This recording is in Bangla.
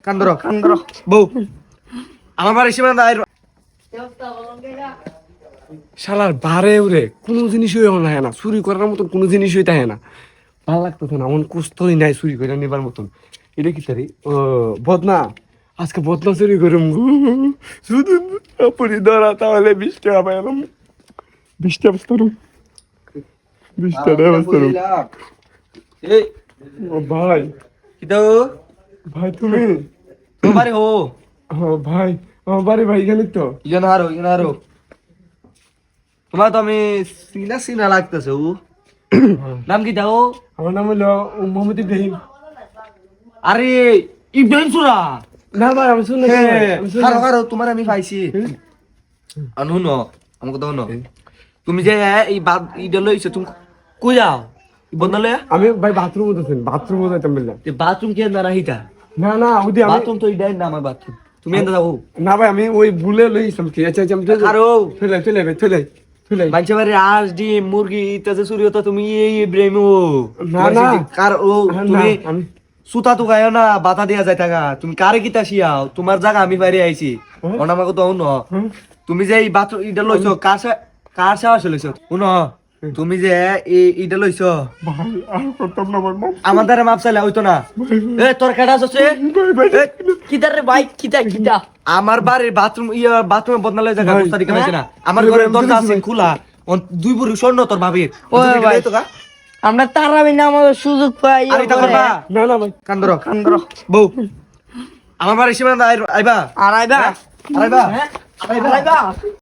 কান্দর বউ আমার বাড়ি সীমানা শালার বারে উরে কোনো জিনিসই হয় না, চুরি করার মতন কোনো জিনিসই থাকে না। ভালো লাগতেছে না, এমন কুস্তই নাই চুরি করে নেবার মতন। এটা কি তারি বদনা, আজকে বদনা চুরি করুম। শুধু আপনি ধরা তাহলে 20 টাকা পাইলাম, 20 টাকা বস্তা 20 টাকা বস্তা। এই ও ভাই, কি দাও ভাই তুমি? তোমারে হো ও ভাই, আমার বাড়ি ভাই এখানে তো। ইজন হারো তোমার তো আমি সিনা লাগতেছে ও নাম কি দাও? আমার নাম হলো মোহাম্মদ ইব্রাহিম। আরে ইব্রাহিম সুরা না ভাই, আমি শুনলে হারো তোমার আমি পাইছি আনু ন আমাকে দাও ন তুমি যে এই বাদ ইডা লইছো তুমি কই যাও বদলে আমি ভাই বাথরুমে যাচ্ছেন, বাথরুমে যাইতাম বললাম। তে বাথরুম কে না রাহিতা না না ওদি আমি বাথরুম তো ইডাই না আমার বাথরুম তুমি এন্ড যাও না ভাই, আমি ওই ভুলে লইছিলাম কি। আচ্ছা আমি আরো চলে মানছে বাড়ি আজ ডিম মুরগি ইত্যাদি চুরি হতো তুমি এই ইব্রাহিম ও না, না। কার ও তুমি আমি সুতা তো গায় না বাতা দিয়া যায় থাকা তুমি কারে কিতা শিয়াও তোমার জায়গা আমি বাইরে আইছি অনামাকে তো ন তুমি যে এই বাথরুম ইটা লইছো কার সেবা লইছো শুন তুমি যে এই ইটা লইছো ভাই আর করতাম না ভাই, মাফ আমার দ্বারা মাপ চাইলে হইতো না এ তোর কেডা আছে কিদার রে ভাই কিটা আমার বাড়ির বাথরুম বাথরুমে বদনালে জায়গা ভাই, বস্তা দিকে পাইছে না আমার ঘরের দরজা আছে খোলা দুই বুড়ি স্বর্ণ তোর ভাবির ওই ভাই। আমরা তারাবি না আমাদের সুযোগ পাই আর এটা করবা না না ভাই। কান্দর বউ আমার বাড়ি সীমানা আইবা আর আইবা আইবা আইবা